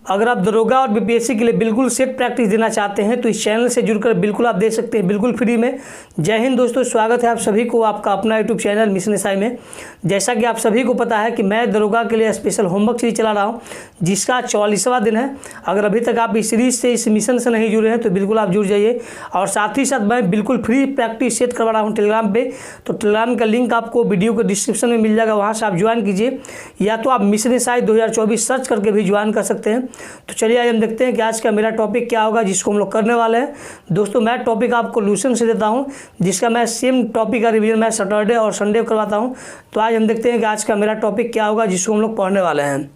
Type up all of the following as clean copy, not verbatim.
अगर आप दरोगा और बीपीएससी के लिए बिल्कुल सेट प्रैक्टिस देना चाहते हैं तो इस चैनल से जुड़कर बिल्कुल आप दे सकते हैं, बिल्कुल फ्री में। जय हिंद दोस्तों, स्वागत है आप सभी को आपका अपना यूट्यूब चैनल मिशन एसआई में। जैसा कि आप सभी को पता है कि मैं दरोगा के लिए स्पेशल होमवर्क सीरीज चला रहा हूं, जिसका 44वां दिन है। अगर अभी तक आप इस सीरीज से, इस मिशन से नहीं जुड़े हैं तो बिल्कुल आप जुड़ जाइए। और साथ ही साथ मैं बिल्कुल फ्री प्रैक्टिस सेट करवा रहा हूँ टेलीग्राम पे। तो टेलीग्राम का लिंक आपको वीडियो के डिस्क्रिप्शन में मिल जाएगा, वहाँ से आप ज्वाइन कीजिए, या तो आप मिशन एसआई 2024 सर्च करके भी ज्वाइन कर सकते हैं। तो चलिए आज हम देखते हैं कि आज का मेरा टॉपिक क्या होगा जिसको हम लोग करने वाले हैं। दोस्तों मैं टॉपिक आपको लूसेंट से देता हूं, जिसका मैं सेम टॉपिक का रिवीजन मैं सैटरडे और संडे करवाता हूं। तो आज हम देखते हैं कि आज का मेरा टॉपिक क्या होगा जिसको हम लोग पढ़ने वाले हैं।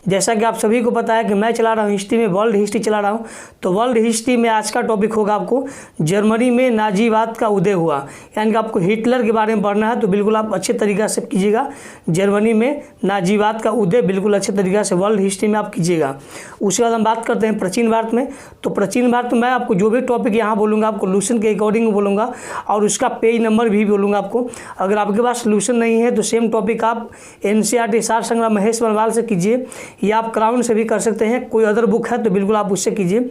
जैसा कि आप सभी को पता है कि मैं चला रहा हूँ हिस्ट्री में, वर्ल्ड हिस्ट्री चला रहा हूँ। तो वर्ल्ड हिस्ट्री में आज का टॉपिक होगा आपको जर्मनी में नाजीवाद का उदय हुआ, यानी कि आपको हिटलर के बारे में पढ़ना है। तो बिल्कुल आप अच्छे तरीक़ा से कीजिएगा, जर्मनी में नाजीवाद का उदय बिल्कुल अच्छे तरीक़े से वर्ल्ड हिस्ट्री में आप कीजिएगा। उसके बाद हम बात करते हैं प्राचीन भारत में। तो प्राचीन भारत में मैं आपको जो भी टॉपिक यहाँ बोलूँगा आपको लूसेंट के अकॉर्डिंग बोलूँगा, और उसका पेज नंबर भी बोलूँगा आपको। अगर आपके पास लूसेंट नहीं है तो सेम टॉपिक आप एनसीईआरटी सार संग्रह महेश बनवाल से कीजिए, या आप क्राउन से भी कर सकते हैं। कोई अदर बुक है तो बिल्कुल आप उससे कीजिए।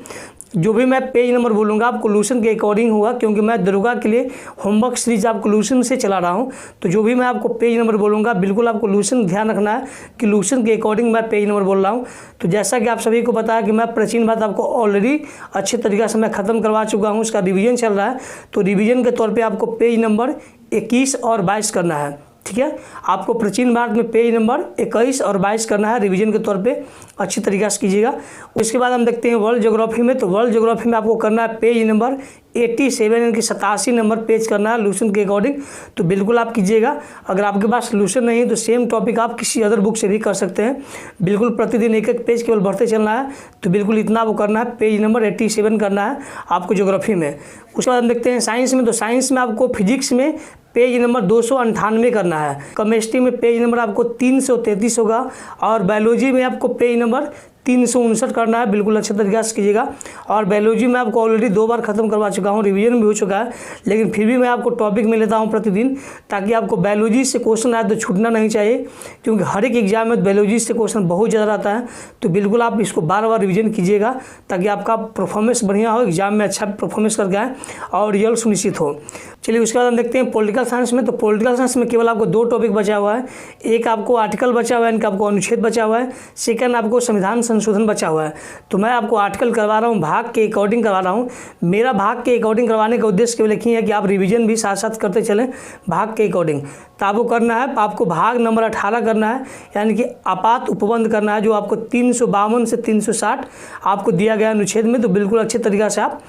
जो भी मैं पेज नंबर बोलूँगा आपको लूसेंट के अकॉर्डिंग होगा, क्योंकि मैं दरोगा के लिए होमवर्क सीरीज आपको लूसेंट से चला रहा हूँ। तो जो भी मैं आपको पेज नंबर बोलूँगा बिल्कुल आपको लूसेंट ध्यान रखना है कि लूसेंट के अकॉर्डिंग मैं पेज नंबर बोल रहा हूँ। तो जैसा कि आप सभी को पता है कि मैं प्राचीन भारत आपको ऑलरेडी अच्छे तरीक़े से मैं ख़त्म करवा चुका हूँ, उसका रिवीजन चल रहा है। तो रिवीजन के तौर पर आपको पेज नंबर 21 और 22 करना है, ठीक है। आपको प्राचीन भारत में पेज नंबर 21 और 22 करना है रिवीजन के तौर पे, अच्छी तरीक़े से कीजिएगा। उसके बाद हम देखते हैं वर्ल्ड ज्योग्राफी में। तो वर्ल्ड ज्योग्राफी में आपको करना है पेज नंबर 87 यानी कि 87 नंबर पेज करना है लूसेंट के अकॉर्डिंग। तो बिल्कुल आप कीजिएगा। अगर आपके पास लूसेंट नहीं है तो सेम टॉपिक आप किसी अदर बुक से भी कर सकते हैं। बिल्कुल प्रतिदिन एक एक पेज केवल बढ़ते चलना है। तो बिल्कुल इतना वो करना है, पेज नंबर 87 करना है आपको ज्योग्राफी में। उसके बाद हम देखते हैं साइंस में। तो साइंस में आपको फिजिक्स में पेज नंबर 298 करना है। केमिस्ट्री में पेज नंबर आपको 333 होगा, और बायोलॉजी में आपको पेज नंबर 359 करना है। बिल्कुल अच्छे तरीके से कीजिएगा। और बायोलॉजी में आपको ऑलरेडी 2 बार ख़त्म करवा चुका हूँ, रिवीजन भी हो चुका है, लेकिन फिर भी मैं आपको टॉपिक में लेता हूँ प्रतिदिन, ताकि आपको बायोलॉजी से क्वेश्चन आए तो छूटना नहीं चाहिए, क्योंकि हर एक एग्जाम में बायोलॉजी से क्वेश्चन बहुत ज़्यादा आता है। तो बिल्कुल आप इसको बार बार रिवीजन कीजिएगा, ताकि आपका परफॉर्मेंस बढ़िया हो, एग्जाम में अच्छा परफॉर्मेंस करके आए और रिजल्ट सुनिश्चित हो। चलिए उसके बाद हम देखते हैं पॉलिटिकल साइंस में। तो पॉलिटिकल साइंस में केवल आपको 2 टॉपिक बचा हुआ है। एक आपको आर्टिकल बचा हुआ है, इनका आपको अनुच्छेद बचा हुआ है। सेकंड आपको संविधान संशोधन बचा हुआ है। तो मैं आपको आर्टिकल करवा रहा हूँ, भाग के अकॉर्डिंग करवा रहा हूँ। मेरा भाग के अकॉर्डिंग करवाने का उद्देश्य केवल एक ही है कि आप रिवीजन भी साथ साथ करते चलें भाग के अकॉर्डिंग। तो आपको करना है, आपको भाग नंबर 18 करना है, यानी कि आपात उपबंध करना है, जो आपको 352 से 360 आपको दिया गया अनुच्छेद में। तो बिल्कुल अच्छे तरीक़े से आप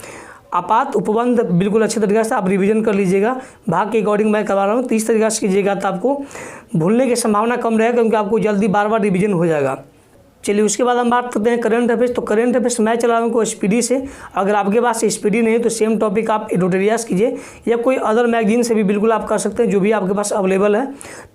आपात उपबंध बिल्कुल अच्छे तरीके से आप रिवीजन कर लीजिएगा। भाग के अकॉर्डिंग मैं करवा रहा हूँ, 30 तरीके से कीजिएगा, तो आपको भूलने की संभावना कम रहेगा, क्योंकि आपको जल्दी बार बार रिवीजन हो जाएगा। चलिए उसके बाद हम बात करते हैं करंट अफेयर्स। तो करंट अफेयर्स मैं चला रहा हूँ स्पीडी से। अगर आपके पास स्पीडी नहीं है तो सेम टॉपिक आप एडिटोरियल्स कीजिए, या कोई अदर मैगजीन से भी बिल्कुल आप कर सकते हैं, जो भी आपके पास अवेलेबल है।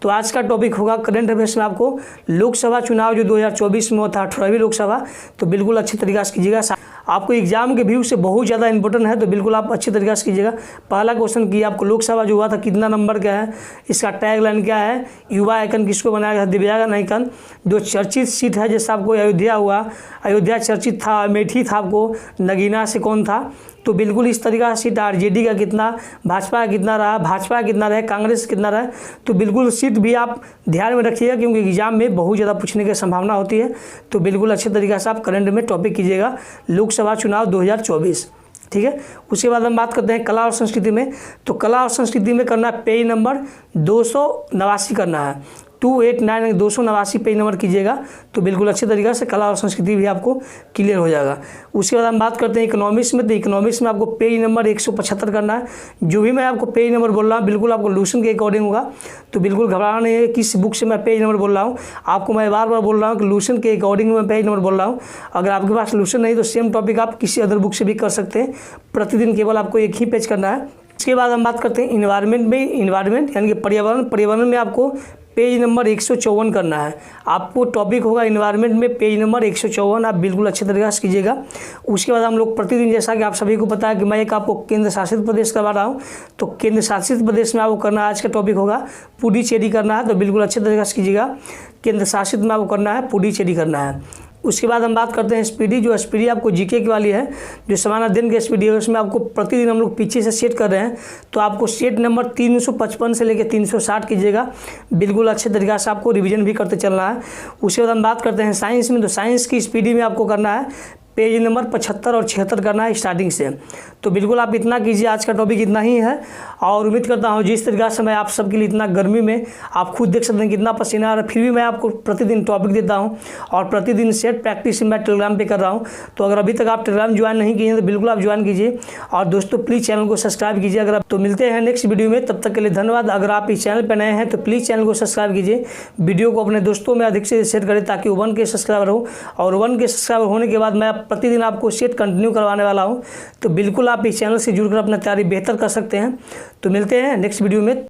तो आज का टॉपिक होगा करंट अफेयर्स में आपको लोकसभा चुनाव जो 2024 में हुआ था, 18वीं लोकसभा। तो बिल्कुल अच्छे तरीके से कीजिएगा। आपको एग्जाम के व्यू से बहुत ज़्यादा इंपॉर्टेंट है, तो बिल्कुल आप अच्छी तरीके से कीजिएगा। पहला क्वेश्चन कि आपको लोकसभा जो हुआ था कितना नंबर का है, इसका टैगलाइन क्या है, युवा आइकन किसको बनाया गया, दिव्यांग आइकन। जो चर्चित सीट है, जैसे आपको अयोध्या हुआ, अयोध्या चर्चित था, अमेठी था, आपको नगीना से कौन था। तो बिल्कुल इस तरीका से सीट आरजेडी का कितना, भाजपा का कितना रहा, भाजपा का कितना रहा, कांग्रेस कितना रहा। तो बिल्कुल सीट भी आप ध्यान में रखिएगा, क्योंकि एग्जाम में बहुत ज़्यादा पूछने की संभावना होती है। तो बिल्कुल अच्छे तरीके से आप करंट में टॉपिक कीजिएगा लोकसभा चुनाव 2024, ठीक है। उसके बाद हम बात करते हैं कला और संस्कृति में। तो कला और संस्कृति में करना है पेज नंबर 289 करना है, 289 289 पेज नंबर कीजिएगा। तो बिल्कुल अच्छे तरीके से कला और संस्कृति भी आपको क्लियर हो जाएगा। उसके बाद हम बात करते हैं इकोनॉमिक्स में। तो इकोनॉमिक्स में आपको पेज नंबर 175 करना है। जो भी मैं आपको पेज नंबर बोल रहा हूँ बिल्कुल आपको लूसेंट के अकॉर्डिंग होगा। तो बिल्कुल घबराना नहीं है किस बुक से मैं पेज नंबर बोल रहा हूँ। आपको मैं बार बार बोल रहा हूँ कि लूसेंट के अकॉर्डिंग मैं पेज नंबर बोल रहा हूँ। अगर आपके पास लूसेंट नहीं तो सेम टॉपिक आप किसी अदर बुक से भी कर सकते हैं। प्रतिदिन केवल आपको एक ही पेज करना है। इसके बाद हम बात करते हैं इन्वायरमेंट में। इन्वायरमेंट यानी कि पर्यावरण में आपको पेज नंबर 154 करना है। आपको टॉपिक होगा इन्वायरमेंट में पेज नंबर 154, आप बिल्कुल अच्छे तरीके से कीजिएगा। उसके बाद हम लोग प्रतिदिन, जैसा कि आप सभी को पता है कि मैं एक आपको केंद्र शासित प्रदेश करवा रहा हूँ, तो केंद्र शासित प्रदेश में आपको करना है, आज का टॉपिक होगा पुडुचेरी करना है। तो बिल्कुल अच्छे तरीके से कीजिएगा। केंद्र शासित में आपको करना है पुडुचेरी करना है। उसके बाद हम बात करते हैं एसपीडी। जो एसपीडी आपको जीके की वाली है, जो सामान्य दिन की एसपीडी है, उसमें आपको प्रतिदिन हम लोग पीछे से सेट कर रहे हैं। तो आपको सेट नंबर 355 से लेकर 360 कीजिएगा, बिल्कुल अच्छे तरीक़े से आपको रिवीजन भी करते चलना है। उसके बाद हम बात करते हैं साइंस में। तो साइंस की स्पीडी में आपको करना है पेज नंबर 75 और 76 करना है स्टार्टिंग से। तो बिल्कुल आप इतना कीजिए, आज का टॉपिक इतना ही है। और उम्मीद करता हूँ जिस तरीके से मैं आप सबके लिए इतना गर्मी में आप खुद देख सकते हैं कितना पसीना आ रहा है, फिर भी मैं आपको प्रतिदिन टॉपिक देता हूँ और प्रतिदिन सेट प्रैक्टिस मैं टेलीग्राम पे कर रहा हूँ। तो अगर अभी तक आप टेलीग्राम ज्वाइन नहीं किए तो बिल्कुल आप ज्वाइन कीजिए और दोस्तों प्लीज़ चैनल को सब्सक्राइब कीजिए। अगर आप तो मिलते हैं नेक्स्ट वीडियो में, तब तक के लिए धन्यवाद। अगर आप इस चैनल पर नए हैं तो प्लीज़ चैनल को सब्सक्राइब कीजिए, वीडियो को अपने दोस्तों में अधिक से शेयर करें ताकि 1 के सब्सक्राइबर हो। और 1 के सब्सक्राइबर होने के बाद मैं प्रतिदिन आपको सेट कंटिन्यू करवाने वाला हूं। तो बिल्कुल आप इस चैनल से जुड़कर अपना तैयारी बेहतर कर सकते हैं। तो मिलते हैं नेक्स्ट वीडियो में।